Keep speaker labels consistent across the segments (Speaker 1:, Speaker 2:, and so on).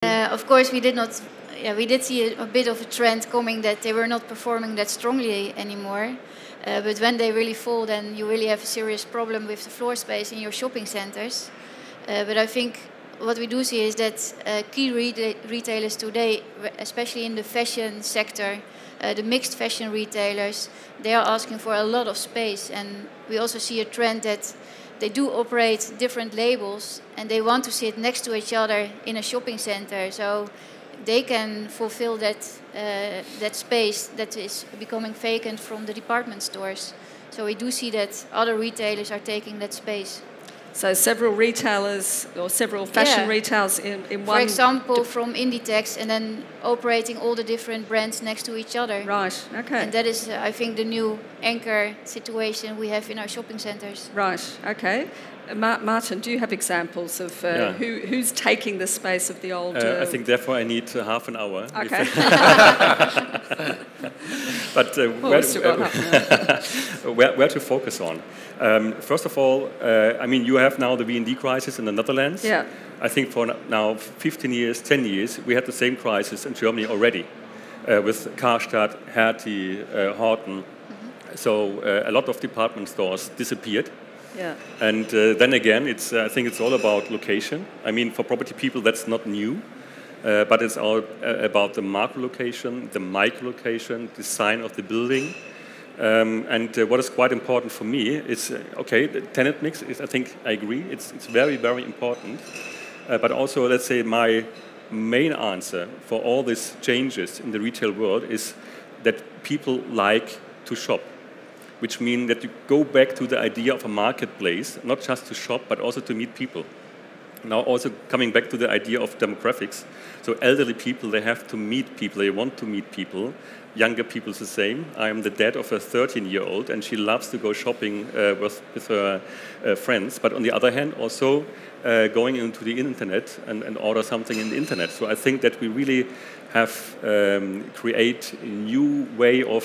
Speaker 1: Of course, we did not. Yeah, we did see a bit of a trend coming that they were not performing that strongly anymore. But when they really fall, then you really have a serious problem with the floor space in your shopping centers. But I think what we do see is that key retailers today, especially in the fashion sector, the mixed fashion retailers, they are asking for a lot of space. And we also see a trend that they do operate different labels and they want to sit next to each other in a shopping center. So they can fulfill that space that is becoming vacant from the department stores. So we do see that other retailers are taking that space.
Speaker 2: So several retailers or several fashion retailers in one...
Speaker 1: For example, from Inditex and then operating all the different brands next to each other.
Speaker 2: Right, okay.
Speaker 1: And that is, I think, the new anchor situation we have in our shopping centers.
Speaker 2: Right, okay. Martin, do you have examples of who's taking the space of the old...
Speaker 3: I think therefore I need half an hour.
Speaker 2: Okay.
Speaker 3: But where to focus on? First of all, I mean, you have now the V&D crisis in the Netherlands.
Speaker 2: Yeah.
Speaker 3: I think for now 15 years, 10 years, we had the same crisis in Germany already with Karstadt, Hertie, Horten. Mm-hmm. So a lot of department stores disappeared.
Speaker 2: Yeah.
Speaker 3: And then again, I think it's all about location. I mean, for property people, that's not new. But it's all about the macro location, the micro location, design of the building. And what is quite important for me is, the tenant mix is, I think, I agree, it's very, very important. But also, let's say, my main answer for all these changes in the retail world is that people like to shop, which means that you go back to the idea of a marketplace, not just to shop, but also to meet people. Now also coming back to the idea of demographics. So elderly people, they have to meet people, they want to meet people. Younger people the same. I am the dad of a 13-year-old and she loves to go shopping with her friends. But on the other hand, also going into the internet and order something in the internet. So I think that we really have create a new way of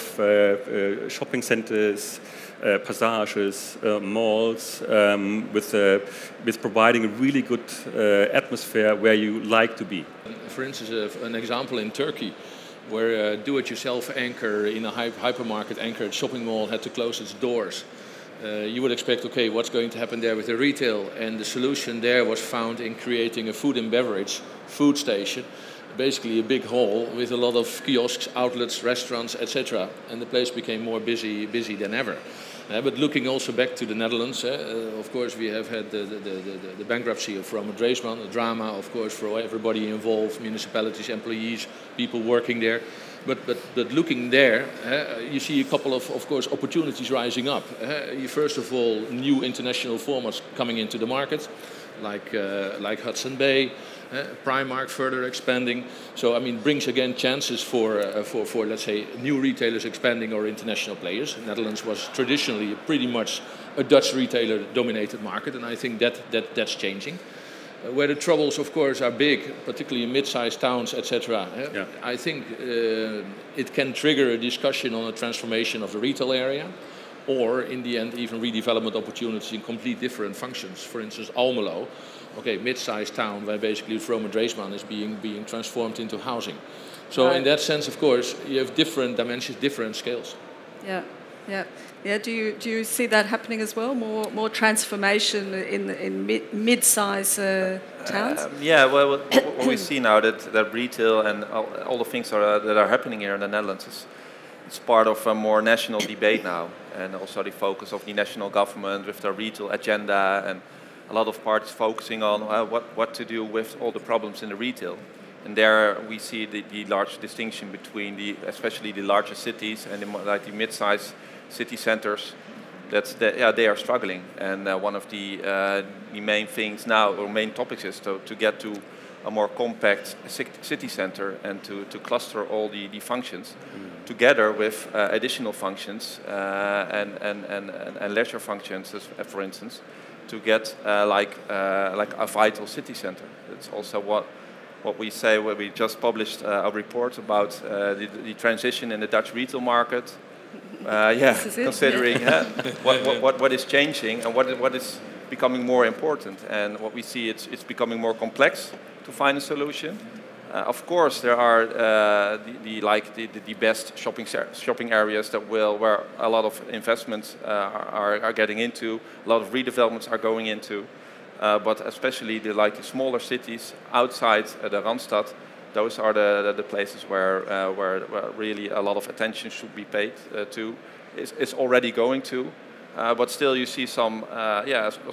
Speaker 3: shopping centers, passages, malls, with providing a really good atmosphere where you like to be.
Speaker 4: For instance, an example in Turkey, where a do-it-yourself anchor in a hypermarket anchored shopping mall had to close its doors. You would expect, okay, what's going to happen there with the retail? And the solution there was found in creating a food and beverage food station, basically a big hall with a lot of kiosks, outlets, restaurants, etc. And the place became more busy than ever. But looking also back to the Netherlands, of course we have had the bankruptcy of Herman, a drama, of course, for everybody involved, municipalities, employees, people working there. But looking there, you see a couple of course, opportunities rising up. First of all, new international formats coming into the market, like Hudson Bay, Primark further expanding. So I mean, brings again chances for let's say new retailers expanding or international players. The Netherlands was traditionally pretty much a Dutch retailer-dominated market, and I think that's changing. Where the troubles, of course, are big, particularly in mid-sized towns, etc. I think it can trigger a discussion on a transformation of the retail area, or in the end, even redevelopment opportunities in complete different functions. For instance, Almelo, okay, mid-sized town where basically Vroom is being transformed into housing. So in that sense, of course, you have different dimensions, different scales.
Speaker 2: Yeah. Do you see that happening as well? More transformation in mid-size towns?
Speaker 5: Well, what we see now that retail and all the things that are happening here in the Netherlands it's part of a more national debate now, and also the focus of the national government with their retail agenda, and a lot of parties focusing on what to do with all the problems in the retail. And there we see the large distinction between especially the larger cities and the mid-sized city centers. They are struggling, and one of the main things now, or main topics, is to get to a more compact city center and to cluster all the functions together with additional functions and leisure functions, for instance, to get like a vital city center. That's also what we say when we just published a report about the transition in the Dutch retail market. Considering what is changing and what is becoming more important, and what we see it's becoming more complex to find a solution, Of course, there are the best shopping areas where a lot of investments are getting into, a lot of redevelopments are going into, but especially the smaller cities outside the Randstad. Those are the places where really a lot of attention should be paid to. It's already going to, but still you see some,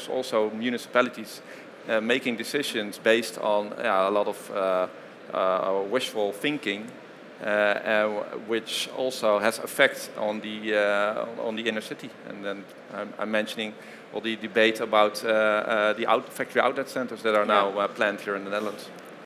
Speaker 5: also municipalities making decisions based on a lot of wishful thinking, which also has effect on the inner city. And then I'm mentioning all the debate about the factory outlet centers that are now planned here in the Netherlands.